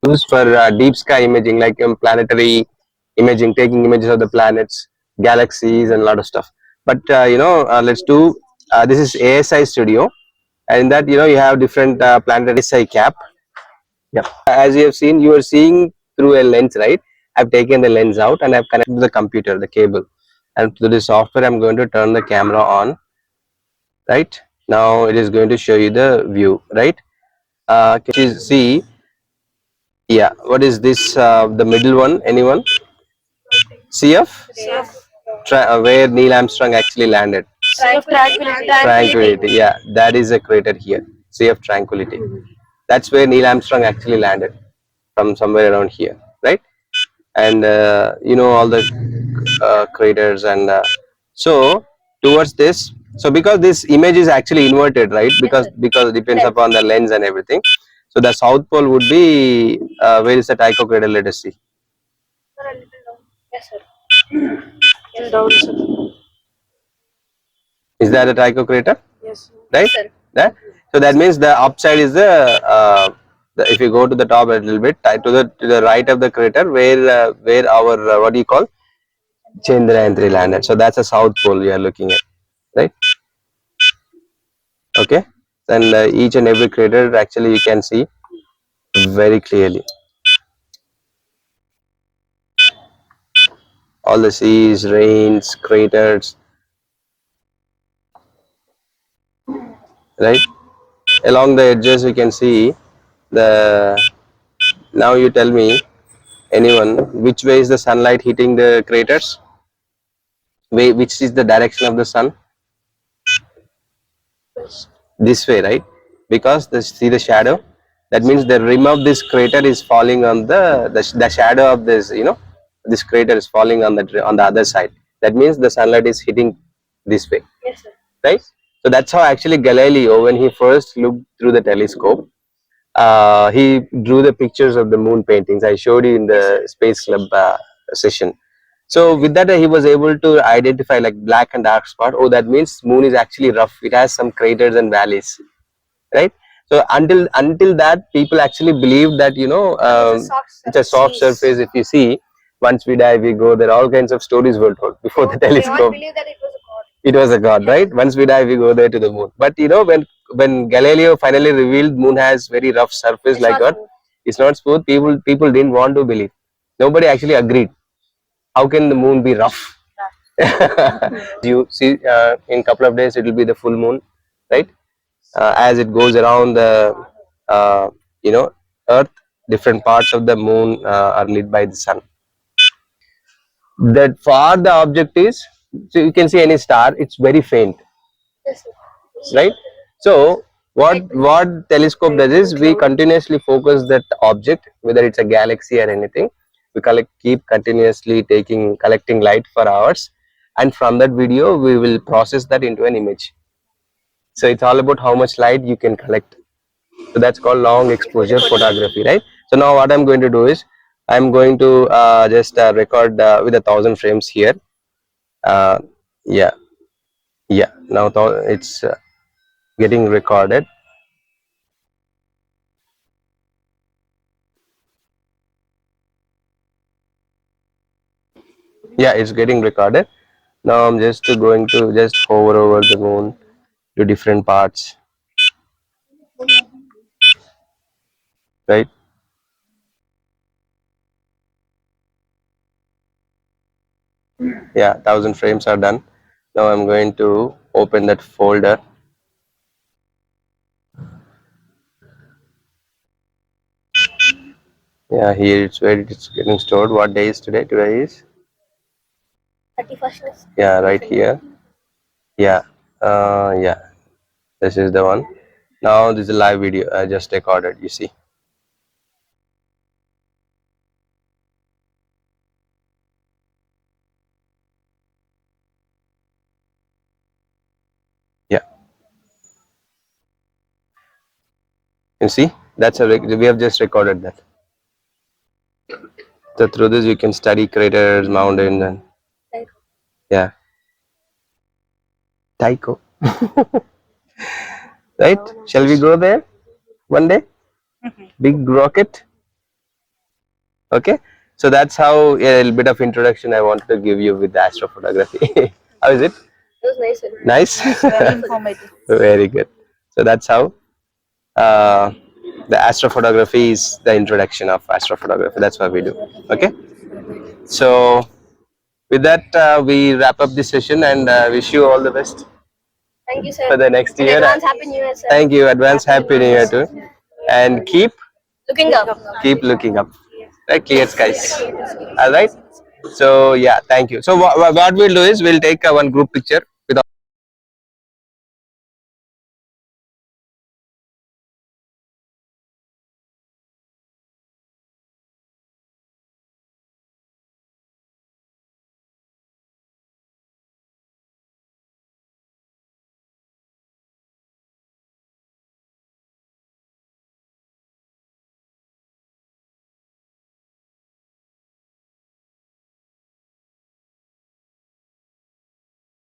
used for deep sky imaging, like planetary imaging, taking images of the planets, galaxies, and a lot of stuff. But let's do. This is ASI Studio, and in that you have different planetary ASIcap. Yeah. As you have seen, you are seeing through a lens, right? I've taken the lens out and I've connected to the computer, the cable, and to the software, I'm going to turn the camera on. Right now, it is going to show you the view. Right? Can you see? Yeah. What is this? The middle one? Anyone? CF? Where Neil Armstrong actually landed. Tranquility. Yeah, that is a crater here. CF Tranquility. That's where Neil Armstrong actually landed, from somewhere around here, right? And all the craters, and so towards this. So because this image is actually inverted, right? Because it depends upon the lens and everything. So the south pole would be where is the Tycho crater? Let us see. Yes, sir. Down, sir. Is that a Tycho crater? Yes. Right? Yeah? So that means the upside is if you go to the top a little bit, to the right of the crater, where our what do you call Chandrayaan 3 landed. So that's a south pole we are looking at, right? Okay, and each and every crater actually you can see very clearly. All the seas, rains, craters, right? Along the edges we can see the. Now you tell me, anyone, which way is the sunlight hitting the craters? Which is the direction of the sun? This way, right? Because see the shadow. That means the rim of this crater is falling on the shadow of this crater is falling on the other side. That means the sunlight is hitting this way. Yes, sir. Right? So that's how actually Galileo, when he first looked through the telescope, he drew the pictures of the moon paintings. I showed you in the Space Club session. So with that, he was able to identify like black and dark spot. Oh, that means moon is actually rough. It has some craters and valleys, right? So until that, people actually believed that it's a soft surface. If you see, once we die, we go. There are all kinds of stories were told before the telescope. Believe that it was a god. It was a god, right? Once we die, we go there to the moon. But when Galileo finally revealed moon has very rough surface like Earth, it's not smooth. People didn't want to believe. Nobody actually agreed. How can the moon be rough? You see, in couple of days it will be the full moon, right? As it goes around the uh, Earth, different parts of the moon are lit by the sun. That far the object is, so you can see any star, it's very faint, Yes, sir. right? So what telescope does is we continuously focus that object, whether it's a galaxy or anything. We keep continuously collecting light for hours, and from that video we will process that into an image. So it's all about how much light you can collect. So that's called long exposure photography, right? So now what I'm going to do is I'm going to just record with 1,000 frames here. Uh, yeah, yeah. Now it's getting recorded. Yeah, it's getting recorded. Now I'm just going to just hover over the moon to different parts, right? Yeah, 1,000 frames are done. Now I'm going to open that folder. Yeah, here it's where it's getting stored. What day is today? Today is 31st. Yeah, right here. Yeah, yeah. This is the one. Now this is a live video I just recorded. You see. Yeah. You see, that's we have just recorded that. So through this you can study craters, mountains, and yeah. Tycho. Right? Shall we go there one day? Big rocket. Okay, so that's how a little bit of introduction I wanted to give you with the astrophotography. How is it? It was nice. Nice. Very informative. Very good. So that's how uh, the astrophotography is the introduction of astrophotography. That's what we do. Okay. So with that, we wrap up this session and wish you all the best Thank you, sir. for the next In year. advance, happy New Year, sir. Thank you. Advance Happy New Year too. And Looking up. keep looking up. Right, clear skies. All right. So yeah, thank you. So what we'll do is we'll take one group picture